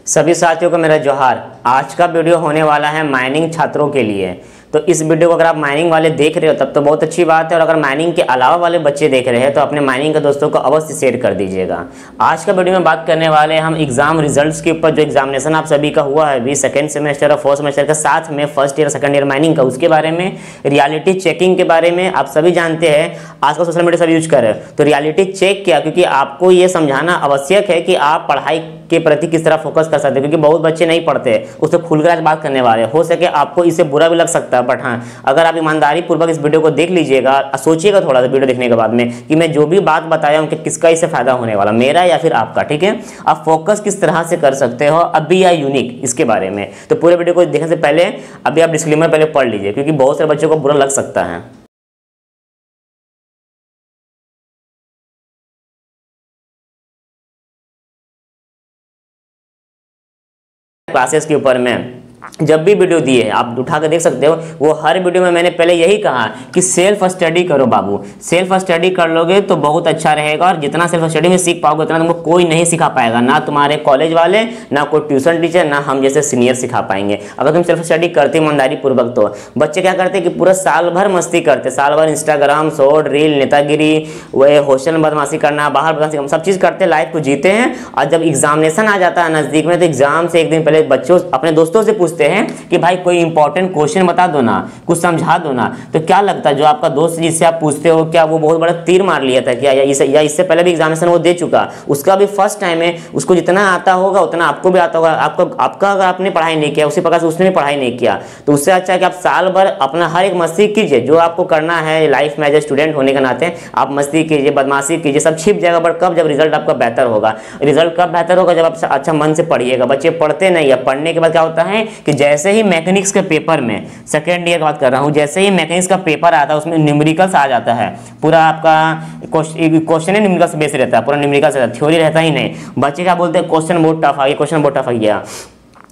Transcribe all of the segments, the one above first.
सभी साथियों को मेरा जोहार। आज का वीडियो होने वाला है माइनिंग छात्रों के लिए। तो इस वीडियो को अगर आप माइनिंग वाले देख रहे हो तब तो बहुत अच्छी बात है, और अगर माइनिंग के अलावा वाले बच्चे देख रहे हैं तो अपने माइनिंग के दोस्तों को अवश्य शेयर कर दीजिएगा। आज का वीडियो में बात करने वाले हैं हम एग्जाम रिजल्ट्स के ऊपर। जो एग्जामिनेशन आप सभी का हुआ है अभी सेकंड सेमेस्टर और फोर्थ सेमेस्टर के साथ में first year second year mining का, उसके बारे में, रियलिटी चेकिंग के बारे में। आप सभी जानते हैं आजकल सोशल मीडिया सब यूज कर रहे हैं, तो रियलिटी चेक किया क्योंकि आपको ये समझाना आवश्यक है कि आप पढ़ाई के प्रति किस तरह फोकस कर सकते हैं, क्योंकि बहुत बच्चे नहीं पढ़ते। उससे खुलकर आज बात करने वाले, हो सके आपको इससे बुरा भी लग सकता है, बट हाँ अगर आप ईमानदारी पूर्वक इस वीडियो को देख लीजिएगा, सोचिएगा थोड़ा सा वीडियो देखने के बाद में कि मैं जो भी बात बताया हूं कि किसका इससे फायदा होने वाला, मेरा या फिर आपका। ठीक है, आप फोकस किस तरह से कर सकते हो अभी या यूनिक, इसके बारे में। तो पूरे वीडियो को देखने से पहले अभी आप डिस्क्लेमर पहले पढ़ लीजिए, क्योंकि बहुत सारे बच्चों को बुरा लग सकता है। क्लासेस के ऊपर में जब भी वीडियो दिए हैं आप उठा कर देख सकते हो, वो हर वीडियो में मैंने पहले यही कहा कि सेल्फ स्टडी करो बाबू। सेल्फ स्टडी कर लोगे तो बहुत अच्छा रहेगा, और जितना सेल्फ स्टडी में सीख पाओगे उतना तुमको कोई नहीं सिखा पाएगा, ना तुम्हारे कॉलेज वाले, ना कोई ट्यूशन टीचर, ना हम जैसे सीनियर सिखा पाएंगे अगर तुम सेल्फ स्टडी करते ईमानदारी पूर्वक। तो बच्चे क्या करते हैं कि पूरा साल भर मस्ती करते, साल भर इंस्टाग्राम, शॉर्ट, रील, नेतागिरी, वह हॉस्टल में बदमाशी करना, बाहर बदमाशी, सब चीज़ करते, लाइफ को जीते हैं। और जब एग्जामिनेशन आ जाता है नज़दीक में, तो एग्जाम से एक दिन पहले बच्चों अपने दोस्तों से पूछते हैं कि भाई कोई इंपॉर्टेंट क्वेश्चन बता दो ना, कुछ समझा दो ना। तो क्या लगता है जो आपका दोस्त जिससे आप पूछते हो, क्या वो बहुत बड़ा तीर मार लिया था क्या, या इससे पहले भी एग्जामिनेशन वो दे चुका, उसका भी फर्स्ट टाइम है, उसको जितना आता होगा उतना आपको भी आता होगा। आपका अगर आपने पढ़ाई नहीं किया उसी प्रकार से उसने भी पढ़ाई नहीं किया, तो उससे अच्छा है कि आप साल भर अपना हर एक मस्ती कीजिए जो आपको करना है लाइफ में एज ए स्टूडेंट होने के नाते। आप मस्ती कीजिए, बदमाशी कीजिए, सब छिप जाएगा। बट कब? जब रिजल्ट आपका बेहतर होगा। रिजल्ट कब बेहतर होगा? जब आप अच्छा मन से पढ़िएगा। बच्चे पढ़ते नहीं है, पढ़ने के बाद क्या होता है कि जैसे ही मैकेनिक्स के पेपर में, सेकेंड ईयर की बात कर रहा हूं, जैसे ही मैकेनिक्स का पेपर आता है उसमें न्यूमेरिकल्स आ जाता है, पूरा आपका क्वेश्चन ही न्यूमेरिकल्स बेस रहता है, पूरा न्यूमेरिकल्स रहता है, थ्योरी रहता ही नहीं। बच्चे क्या बोलते हैं क्वेश्चन बहुत टफ आ गया, क्वेश्चन बहुत टफ आ गया।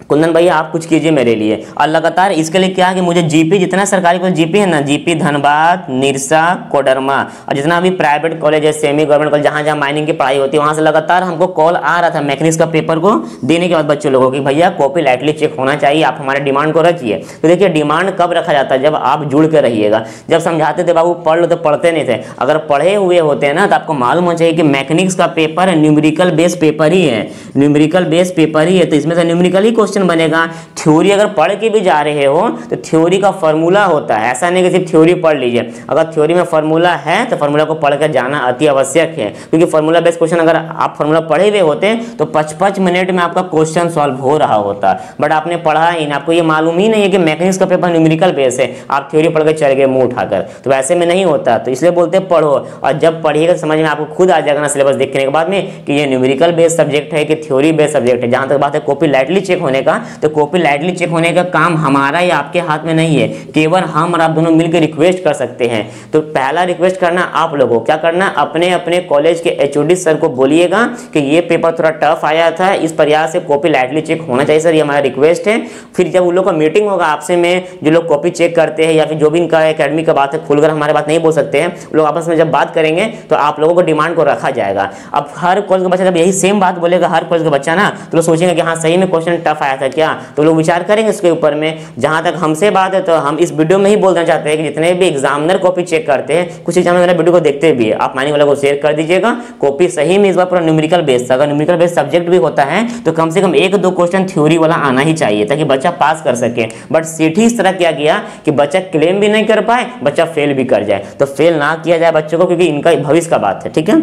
कुंदन भैया आप कुछ कीजिए मेरे लिए। और लगातार इसके लिए क्या है कि मुझे जीपी, जितना सरकारी कॉलेज जीपी है ना, जीपी धनबाद, निरसा, कोडरमा, और जितना भी प्राइवेट कॉलेज है, सेमी गवर्नमेंट कॉलेज, जहाँ जहाँ माइनिंग की पढ़ाई होती है, वहाँ से लगातार हमको कॉल आ रहा था मैकेनिक्स का पेपर को देने के बाद बच्चों लोगों की, भैया कॉपी लाइटली चेक होना चाहिए, आप हमारे डिमांड को रखिए। तो देखिए डिमांड कब रखा जाता है? जब आप जुड़ कर रहिएगा। जब समझाते थे बाबू पढ़ लो तो पढ़ते नहीं थे। अगर पढ़े हुए होते हैं ना तो आपको मालूम होना चाहिए कि मैकेनिक्स का पेपर न्यूमेरिकल बेस पेपर ही है, न्यूमेरिकल बेस पेपर ही है, तो इसमें से न्यूमेरिकल ही क्वेश्चन बनेगा। थ्योरी अगर पढ़ के भी जा रहे हो तो थ्योरी का फॉर्मूला होता है, ऐसा नहीं कि सिर्फ थ्योरी पढ़ लीजिए। अगर थ्योरी में फॉर्मूला है तो फॉर्मूला को पढ़ कर जाना अति आवश्यक है, क्योंकि फॉर्मूला बेस्ड क्वेश्चन अगर आप फॉर्मूला पढ़े हुए होते तो 55 मिनट में आपका क्वेश्चन सॉल्व हो रहा होता। बट आपने पढ़ा ही नहीं, आपको ये मालूम ही नहीं है कि मैकेनिक्स का पेपर न्यूमेरिकल बेस है, आप थ्योरी पढ़ कर चल गए मुंह उठाकर। तो वैसे में नहीं होता, तो इसलिए बोलते पढ़ो, और जब पढ़िएगा समझ में आपको खुद आ जाएगा ना सिलेबस देखने के बाद में कि ये न्यूमेरिकल बेस्ड सब्जेक्ट है कि थ्योरी बेस्ड सब्जेक्ट है। जहां तक बात है कॉपी लाइटली चेक होने का, तो कॉपी लाइटली चेक होने का काम हमारा या आपके हाथ में नहीं है, केवल हम और आप दोनों मिलकर रिक्वेस्ट कर सकते हैं। तो पहला रिक्वेस्ट करना आप लोगों क्या करना, अपने अपने कॉलेज के एचओडी सर को बोलिएगा कि ये पेपर थोड़ा टफ आया था, इस प्रयास से कॉपी लाइटली चेक होना चाहिए सर, ये हमारा रिक्वेस्ट है। फिर जब उन लोग का मीटिंग होगा आपसे में, जो लोग कॉपी चेक करते हैं या फिर जो भी इनका एकेडमी का बात है, खुलकर हमारे बात नहीं बोल सकते हैं, लोग आपस में जब बात करेंगे तो आप लोगों को डिमांड को रखा जाएगा। अब हर कॉलेज का बच्चा जब यही सेम बात बोलेगा, हर कॉलेज का बच्चा ना, तो लोग सोचेंगे कि हाँ सही में क्वेश्चन टफ आया था क्या, तो लोग विचार करेंगे इसके ऊपर में। जहां तक हमसे बात है तो हम इस वीडियो में ही बोलना चाहते हैं कि जितने भी एग्जामिनर कॉपी चेक करते हैं, कुछ एग्जामिनर मेरा वीडियो को देखते भी है, आप माइनिंग वालों को शेयर कर दीजिएगा। कॉपी सही में इस बार पूरा न्यूमेरिकल बेस्ड, अगर न्यूमेरिकल बेस्ड सब्जेक्ट भी होता है तो कम से कम 1-2 क्वेश्चन थ्योरी वाला आना ही चाहिए ताकि बच्चा पास कर सके। बट सीट ही इस तरह किया गया कि बच्चा क्लेम भी नहीं कर पाए, बच्चा फेल भी कर जाए। तो फेल ना किया जाए बच्चों को, क्योंकि इनका भविष्य का बात है। ठीक है,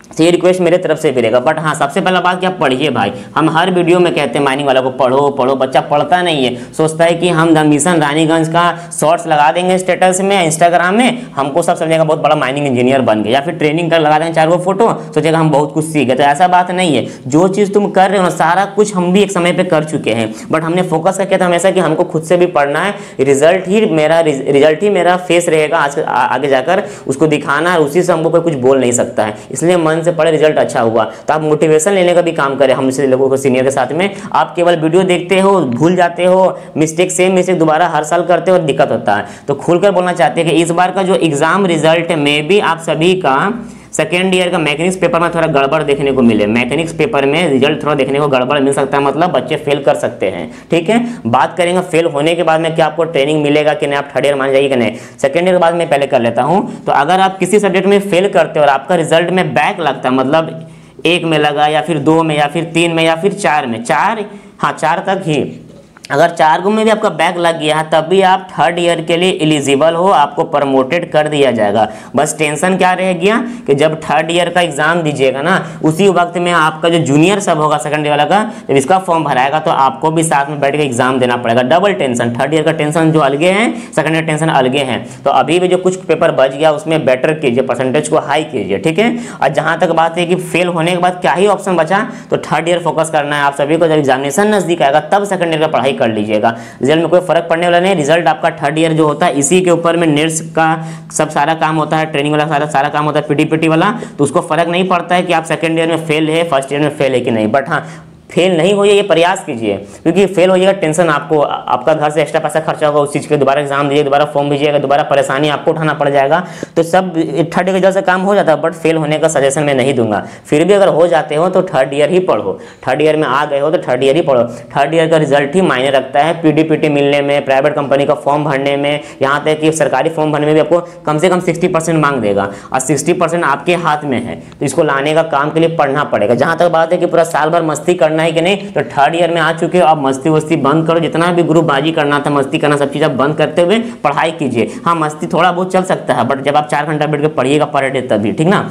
तो ये रिक्वेस्ट मेरे तरफ से भी रहेगा। बट हाँ सबसे पहला बात क्या, पढ़िए भाई। हम हर वीडियो में कहते हैं माइनिंग वालों को पढ़ो पढ़ो, बच्चा पढ़ता नहीं है, सोचता है कि हम द मिशन रानीगंज का शॉर्ट्स लगा देंगे स्टेटस में, इंस्टाग्राम में, हमको सब समझेगा बहुत बड़ा माइनिंग इंजीनियर बन गया, या फिर ट्रेनिंग कर लगा देंगे 4 फोटो, सोचेगा हम बहुत कुछ सीख गए। तो ऐसा बात नहीं है, जो चीज़ तुम कर रहे हो ना सारा कुछ हम भी एक समय पर कर चुके हैं, बट हमने फोकस किया था हमेशा कि हमको खुद से भी पढ़ना है। रिजल्ट ही मेरा फेस रहेगा आज आगे जाकर, उसको दिखाना है, उसी से हमको कोई कुछ बोल नहीं सकता है। इसलिए मन से पढ़े, रिजल्ट अच्छा हुआ तो आप मोटिवेशन लेने का भी काम करें हमसे लोगों को, सीनियर के साथ में। आप केवल वीडियो देखते हो, भूल जाते हो, सेम मिस्टेक दोबारा हर साल करते हो और दिक्कत होता है। तो खुलकर बोलना चाहते हैं कि इस बार का जो एग्जाम रिजल्ट में भी आप सभी का सेकेंड ईयर का मैकेनिक्स पेपर में थोड़ा गड़बड़ देखने को मिले, मैकेनिक्स पेपर में रिजल्ट थोड़ा देखने को गड़बड़ मिल सकता है, मतलब बच्चे फेल कर सकते हैं। ठीक है, बात करेंगे फेल होने के बाद में क्या आपको ट्रेनिंग मिलेगा कि नहीं, आप थर्ड ईयर मान जाइए कि नहीं। सेकेंड ईयर के बाद मैं पहले कर लेता हूं। तो अगर आप किसी सब्जेक्ट में फेल करते हो और आपका रिजल्ट में बैक लगता है, मतलब 1 में लगा या फिर 2 में या फिर 3 में या फिर 4 में, 4 तक ही, अगर 4 में भी आपका बैक लग गया है तब भी आप थर्ड ईयर के लिए एलिजिबल हो, आपको प्रमोटेड कर दिया जाएगा। बस टेंशन क्या रह गया कि जब थर्ड ईयर का एग्जाम दीजिएगा ना, उसी वक्त में आपका जो जूनियर सब होगा सेकंड ईयर वाला का, जब इसका फॉर्म भराएगा तो आपको भी साथ में बैठ के एग्जाम देना पड़ेगा। डबल टेंशन, थर्ड ईयर का टेंशन जो अलगे है, सेकंड ईयर टेंशन अलगे है। तो अभी भी जो कुछ पेपर बच गया उसमें बेटर कीजिए, परसेंटेज को हाई कीजिए। ठीक है, और जहां तक बात है कि फेल होने के बाद क्या ही ऑप्शन बचा, तो थर्ड ईयर फोकस करना है आप सभी को। जब एग्जामिनेशन नजदीक आएगा तब सेकंड ईयर का पढ़ाई कर लीजिएगा, रिजल्ट में कोई फर्क पड़ने वाला नहीं। रिजल्ट आपका थर्ड ईयर जो होता है इसी के ऊपर में नेट्स का सब सारा काम होता है, ट्रेनिंग वाला सारा काम होता है, पीटी वाला, तो उसको फर्क नहीं पड़ता है कि आप सेकंड ईयर में फेल है, फर्स्ट ईयर में फेल है कि नहीं। बट हाँ, फेल नहीं होइए, ये प्रयास कीजिए, क्योंकि फेल होइएगा टेंशन आपको, आपका घर से एक्स्ट्रा पैसा खर्चा होगा उस चीज़ के, दोबारा एग्जाम दीजिए, दोबारा फॉर्म भेजिएगा, दोबारा परेशानी आपको उठाना पड़ जाएगा। तो सब थर्ड ईयर से काम हो जाता है, बट फेल होने का सजेशन मैं नहीं दूंगा। फिर भी अगर हो जाते हो तो थर्ड ईयर ही पढ़ो, थर्ड ईयर में आ गए हो तो थर्ड ईयर ही पढ़ो। थर्ड ईयर का रिजल्ट ही मायने रखता है, पीटी मिलने में, प्राइवेट कंपनी का फॉर्म भरने में, यहाँ तक कि सरकारी फॉर्म भरने में भी आपको कम से कम 60% मांग देगा, और 60% आपके हाथ में है। तो इसको लाने का काम के लिए पढ़ना पड़ेगा। जहाँ तक बात है कि पूरा साल भर मस्ती करना है कि नहीं, तो थर्ड ईयर में आ चुके हो, अब मस्ती वस्ती बंद करो, जितना भी ग्रुपबाजी करना था, मस्ती करना, सब चीज़ अब बंद करते हुए पढ़ाई कीजिए। हाँ, मस्ती थोड़ा बहुत चल सकता है, बट जब आप 4 घंटा बैठ के पढ़िएगा पर डे तभी, ठीक ना।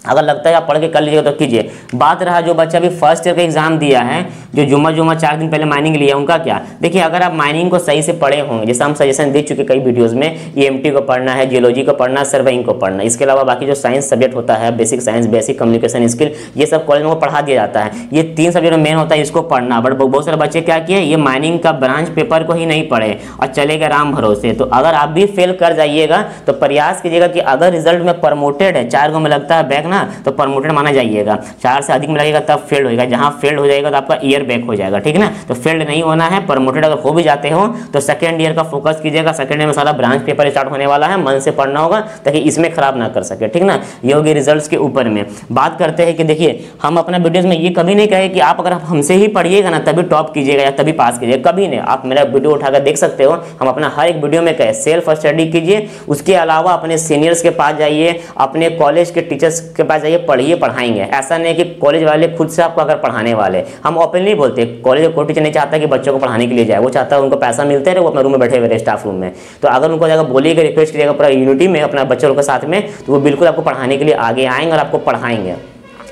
अगर लगता है आप पढ़ के कर लीजिएगा तो कीजिए। बात रहा जो बच्चा भी फर्स्ट ईयर का एग्जाम दिया है, जो जुम्मा 4 दिन पहले माइनिंग लिया, उनका क्या। देखिए, अगर आप माइनिंग को सही से पढ़े होंगे, जैसे हम सजेशन दे चुके कई वीडियोस में, EMT को पढ़ना है, जियोलॉजी को पढ़ना है, सर्वेइंग को पढ़ना है, इसके अलावा बाकी जो साइंस सब्जेक्ट होता है, basic science, basic communication skill, ये सब कॉलेज में पढ़ा दिया जाता है। ये 3 सब्जेक्ट मेन होता है, इसको पढ़ना। बट बहुत सारे बच्चे क्या किए, ये माइनिंग का ब्रांच पेपर को ही नहीं पढ़े और चले गए राम भरोसे। तो अगर आप भी फेल कर जाइएगा तो प्रयास कीजिएगा कि अगर रिजल्ट में प्रमोटेड है, 4 में लगता है बैक ना, तो प्रमोटेड माना जाइएगा। 4 से अधिक में लगेगा तब फेल्ड होएगा, जहां फेल्ड हो जाएगा तो आपका ईयर बैक हो जाएगा। ठीक है ना, तो फेल्ड नहीं होना है। प्रमोटेड अगर हो भी जाते हो तो सेकंड ईयर का फोकस कीजिएगा। सेकंड ईयर में सारा ब्रांच पेपर स्टार्ट होने वाला है, मन से पढ़ना होगा ताकि इसमें खराब ना कर सके। ठीक ना, ये होगी रिजल्ट्स के ऊपर में। बात करते हैं कि देखिए, हम अपना वीडियोज में ये कभी नहीं कहे कि आप अगर हमसे ही पढ़िएगा ना तभी टॉप कीजिएगा या तभी पास कीजिएगा, कभी नहीं। आप मेरा वीडियो उठाकर देख सकते हो, हम अपना हर एक वीडियो में कहे सेल्फ स्टडी कीजिए। उसके अलावा अपने सीनियर्स के पास जाइए, अपने कॉलेज के टीचर्स के पास जाइए, पढ़िए, पढ़ाएंगे। ऐसा नहीं कि कॉलेज वाले खुद से आपको अगर पढ़ाने वाले, हम ओपनली नहीं बोलते, कॉलेज कोई टीचर नहीं चाहता कि बच्चों को पढ़ाने के लिए जाए, वो चाहता है उनको पैसा मिलते रहे, वो अपने रूम में बैठे हुए स्टाफ रूम में। तो अगर उनको जाकर बोलिएगा, रिक्वेस्ट करिएगा पूरा यूनिटी में अपना बच्चों के साथ में, तो वो बिल्कुल आपको पढ़ाने के लिए आगे आएंगे और आपको पढ़ाएंगे।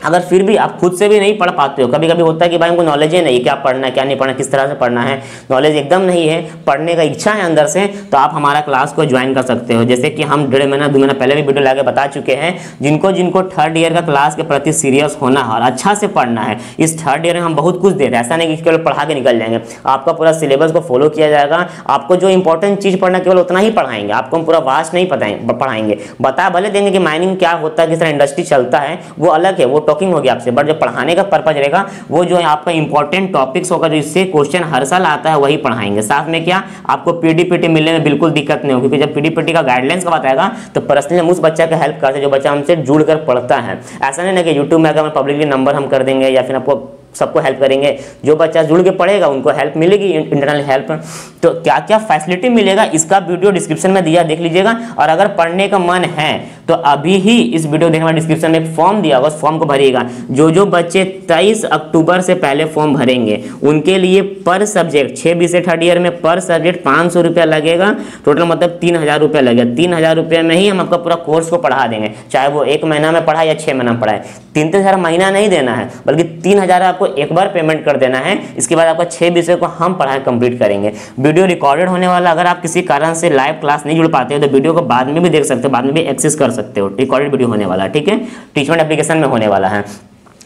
अगर फिर भी आप खुद से भी नहीं पढ़ पाते हो, कभी कभी होता है कि भाई हमको नॉलेज ही नहीं, क्या पढ़ना है क्या नहीं पढ़ना, किस तरह से पढ़ना है, नॉलेज एकदम नहीं है, पढ़ने का इच्छा है अंदर से, तो आप हमारा क्लास को ज्वाइन कर सकते हो। जैसे कि हम 1.5 महीना 2 महीना पहले भी वीडियो लाके बता चुके हैं, जिनको थर्ड ईयर का क्लास के प्रति सीरियस होना है और अच्छा से पढ़ना है, इस थर्ड ईयर में हम बहुत कुछ दे रहे हैं। ऐसा नहीं कि केवल पढ़ा के निकल जाएंगे, आपका पूरा सिलेबस को फॉलो किया जाएगा। आपको जो इंपॉर्टेंट चीज़ पढ़ना केवल उतना ही पढ़ाएंगे, आपको हम पूरा वास्ट नहीं पढ़ाएंगे। बता भले देंगे कि माइनिंग क्या होता है, किस तरह इंडस्ट्री चलता है, वो अलग है, वो टॉकिंग होगी आपसे, बट पढ़ाने का पर्पज रहेगा वो जो है आपका इंपॉर्टेंट टॉपिक्स होगा, जो इससे क्वेश्चन हर साल आता है, वही पढ़ाएंगे। साथ में क्या, आपको पीडी मिलने में बिल्कुल दिक्कत नहीं होगी, क्योंकि जब पीडी का गाइडलाइंस का बताएगा तो पर्सनली हम उस बच्चा का हेल्प करते हैं जो बच्चा हमसे जुड़कर पढ़ता है। ऐसा नहीं ना कि यूट्यूब में अगर पब्लिकली नंबर हम कर देंगे या फिर आपको सबको हेल्प करेंगे, जो बच्चा जुड़ के पढ़ेगा उनको हेल्प मिलेगी, इंटरनल हेल्प। तो क्या क्या फैसिलिटी मिलेगा इसका वीडियो डिस्क्रिप्शन में दिया, देख लीजिएगा। और अगर पढ़ने का मन है तो अभी ही इस वीडियो देखने में डिस्क्रिप्शन में एक फॉर्म दिया होगा, उस फॉर्म को भरिएगा। जो बच्चे 23 अक्टूबर से पहले फॉर्म भरेंगे उनके लिए पर सब्जेक्ट 6 से थर्ड ईयर में पर सब्जेक्ट 500 रुपया लगेगा, टोटल मतलब 3000 रुपया लगेगा। 3000 रुपये में ही हम आपका पूरा कोर्स को पढ़ा देंगे, चाहे वो 1 महीना में पढ़ाए या 6 महीना में पढ़ाए। 3-3 महीना नहीं देना है, बल्कि 3000 आपको एक बार पेमेंट कर देना है। इसके बाद आपका 6 विषय को हम पढ़ाई कंप्लीट करेंगे। वीडियो रिकॉर्डेड होने वाला, अगर आप किसी कारण से लाइव क्लास नहीं जुड़ पाते हो तो वीडियो को बाद में भी देख सकते हो, बाद में भी एक्सेस कर सकते हो। रिकॉर्डेड वीडियो होने वाला है, ठीक है, टीचमेंट एप्लीकेशन में होने वाला है।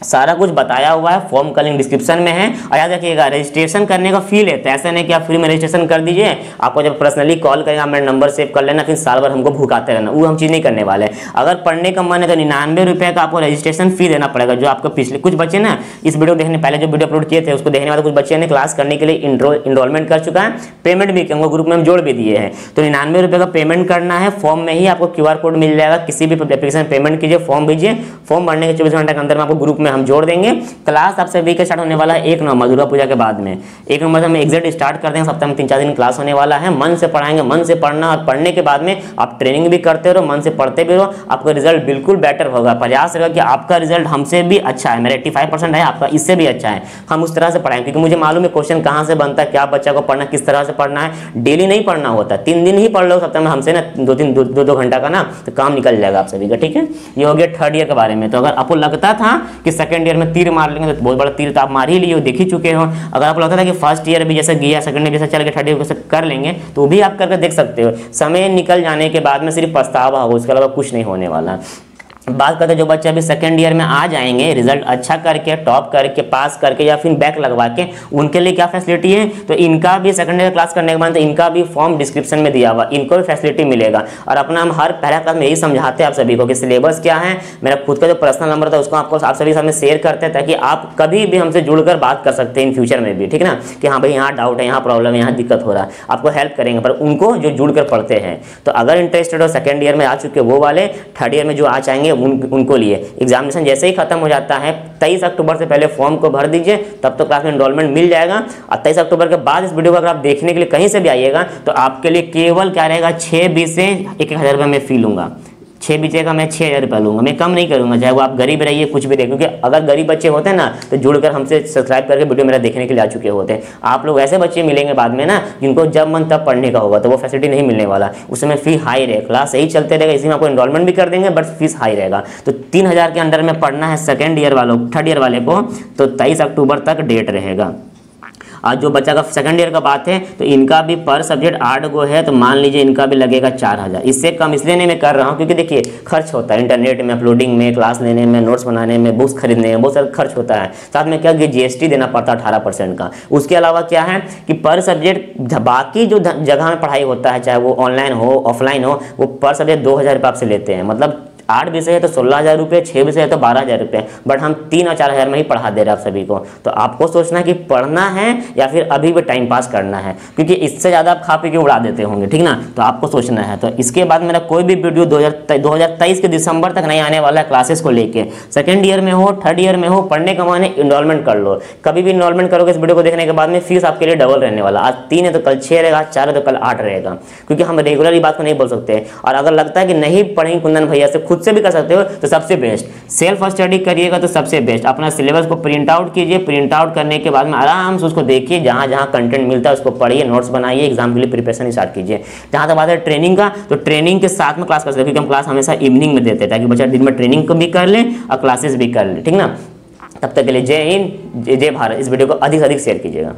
सारा कुछ बताया हुआ है, फॉर्म का लिंक डिस्क्रिप्शन में है। और याद रखिएगा रजिस्ट्रेशन करने का फी लेते हैं, ऐसा नहीं कि आप फ्री में रजिस्ट्रेशन कर दीजिए, आपको जब पर्सनली कॉल करेंगे आप मेरा नंबर सेव कर लेना, फिर साल भर हमको भुकाते रहना, वो हम चीज़ नहीं करने वाले। अगर पढ़ने का मन है तो 99 रुपये का आपको रजिस्ट्रेशन फी देना पड़ेगा। जो आपको पिछले कुछ बच्चे ना इस वीडियो देखने पहले जो वीडियो अपलोड किए थे उसको देखने वाले कुछ बच्चे ने क्लास करने के लिए इनरोलमेंट कर चुका है, पेमेंट भी किया, ग्रुप में हम जोड़ भी दिए हैं। तो 99 रुपये का पेमेंट करना है, फॉर्म में ही आपको QR कोड मिल जाएगा, किसी भी एप्लीकेशन पेमेंट कीजिए, फॉर्म भेजिए, फॉर्म भरने के 24 घंटे के अंदर में आपको ग्रुप में हम जोड़ देंगे। क्लास आपसे वीक स्टार्ट होने वाला है 1 नवंबर दुर्गा पूजा के बाद में, 1 नवंबर से हम एग्जैक्ट स्टार्ट कर देंगे, सप्ताह में 3-4 दिन क्लास होने वाला है। मन से पढ़ाएंगे, मन से पढ़ना, और पढ़ने के बाद में आप ट्रेनिंग भी करते रहो, मन से पढ़ते भी रहो, आपका रिजल्ट बिल्कुल बेटर होगा। प्रयास रहेगा कि आपका रिजल्ट हमसे भी अच्छा है, मेरा 85% है, आपका इससे भी अच्छा है। हम उस तरह से पढ़ाएंगे क्योंकि मुझे मालूम है क्वेश्चन कहाँ से बनता है, क्या बच्चा को पढ़ना, किस तरह से पढ़ना है। डेली नहीं पढ़ना होता, 3 दिन ही पढ़ लो सप्ताह में हमसे ना, 2 घंटा का ना, तो काम निकल जाएगा आप सभी का। ठीक है, ये हो गया थर्ड ईयर के बारे में। तो अगर आपको लगता था कि सेकंड ईयर में तीर मार लेंगे तो बहुत बड़ा तीर तो आप मार ही लिए, देख ही चुके हो। अगर आपको लगता था कि फर्स्ट ईयर भी जैसा गया, सेकंड ईयर जैसा चल गया, थर्ड ईयर जैसा कर लेंगे, तो भी आप करके देख सकते हो। समय निकल जाने के बाद में सिर्फ पछतावा होगा, उसके अलावा कुछ नहीं होने वाला। बात करते हैं जो बच्चे अभी सेकंड ईयर में आ जाएंगे, रिजल्ट अच्छा करके, टॉप करके, पास करके या फिर बैक लगवा के, उनके लिए क्या फैसिलिटी है, तो इनका भी सेकंड ईयर क्लास करने के बाद तो इनका भी फॉर्म डिस्क्रिप्शन में दिया हुआ, इनको भी फैसिलिटी मिलेगा। और अपना हम हर पहला क्लास में यही समझाते हैं आप सभी को कि सिलेबस क्या है, मेरा खुद का जो पर्सनल नंबर था उसको आपको आप सभी सामने शेयर करते हैं, ताकि आप कभी भी हमसे जुड़कर बात कर सकते हैं इन फ्यूचर में भी। ठीक है ना, कि हाँ भाई यहाँ डाउट है, यहाँ प्रॉब्लम है, यहाँ दिक्कत हो रहा है, आपको हेल्प करेंगे। पर उनको जो जुड़कर पढ़ते हैं, तो अगर इंटरेस्टेड हो सेकंड ईयर में आ चुके वो वाले, थर्ड ईयर में जो आ जाएंगे उनको लिए एग्जामिनेशन जैसे ही खत्म हो जाता है 23 अक्टूबर से पहले फॉर्म को भर दीजिए, तब तो क्लास में एनरोलमेंट मिल जाएगा। और 23 अक्टूबर के बाद इस वीडियो को अगर आप देखने के लिए कहीं से भी आइएगा तो आपके लिए केवल क्या रहेगा, 6 बीस से 1,000 रुपये में फी लूंगा। 6 बीचे का मैं 6,000 रुपये लूँगा, मैं कम नहीं करूँगा, चाहे वो आप गरीब रहिए कुछ भी रहिए। क्योंकि अगर गरीब बच्चे होते हैं ना तो जुड़कर हमसे सब्सक्राइब करके वीडियो मेरा देखने के लिए आ चुके होते हैं। आप लोग ऐसे बच्चे मिलेंगे बाद में ना जिनको जब मन तब पढ़ने का होगा, तो वो फैसिलिटी नहीं मिलने वाला, उस समय फी हाई रहेगा, क्लास यही चलते रहेगा, इसी में आपको एनरोलमेंट भी कर देंगे बट फीस हाई रहेगा। तो 3,000 के अंडर में पढ़ना है सेकेंड ईयर वालों, थर्ड ईयर वाले को, तो 23 अक्टूबर तक डेट रहेगा। आज जो बच्चा का सेकंड ईयर का बात है तो इनका भी पर सब्जेक्ट 8 गो है, तो मान लीजिए इनका भी लगेगा 4,000। इससे कम इसलिए नहीं मैं कर रहा हूँ क्योंकि देखिए खर्च होता है, इंटरनेट में अपलोडिंग में, क्लास लेने में, नोट्स बनाने में, बुक्स खरीदने में बहुत सारा खर्च होता है। साथ में क्या GST देना पड़ता है 18% का। उसके अलावा क्या है कि पर सब्जेक्ट बाकी जो जगह में पढ़ाई होता है, चाहे वो ऑनलाइन हो ऑफलाइन हो, वो पर सब्जेक्ट 2,000 रुपये आपसे लेते हैं। मतलब 8 विषय है तो 16,000 रुपये, 6 विषय है तो 12,000 रुपये, बट हम 3 और 4,000 में ही पढ़ा दे रहे हैं आप सभी को। तो आपको सोचना है कि पढ़ना है या फिर अभी भी टाइम पास करना है, क्योंकि इससे ज़्यादा आप खा पी के उड़ा देते होंगे, ठीक ना। तो आपको सोचना है। तो इसके बाद मेरा कोई भी वीडियो 2023 के दिसंबर तक नहीं आने वाला है क्लासेस को लेके। सेकेंड ईयर में हो, थर्ड ईयर में हो, पढ़ने का मन है, इनरोलमेंट कर लो। कभी भी इनरोलमेंट करोगे इस वीडियो को देखने के बाद में फीस आपके लिए डबल रहने वाला। आज 3 है तो कल 6 रहेगा, 4 है तो कल 8 रहेगा, क्योंकि हम रेगुलर ये बात को नहीं बोल सकते। और अगर लगता है कि नहीं पढ़ेंगे कुंदन भैया से, खुद से भी कर सकते हो, तो सबसे बेस्ट सेल्फ स्टडी करिएगा। तो सबसे बेस्ट अपना सिलेबस को प्रिंट आउट कीजिए, प्रिंट आउट करने के बाद में आराम से उसको देखिए, जहाँ जहाँ कंटेंट मिलता है उसको पढ़िए, नोट्स बनाइए, एग्जाम के लिए प्रिपरेशन स्टार्ट कीजिए। जहाँ तक बात है ट्रेनिंग का, तो ट्रेनिंग के साथ में क्लास कर सकते हैं, क्योंकि हम क्लास हमेशा इवनिंग में देते हैं ताकि बच्चा दिन में ट्रेनिंग को भी कर ले और क्लासेस भी कर ले, ठीक ना। तब तक के लिए जय हिंद, जय भारत। इस वीडियो को अधिक से अधिक शेयर कीजिएगा।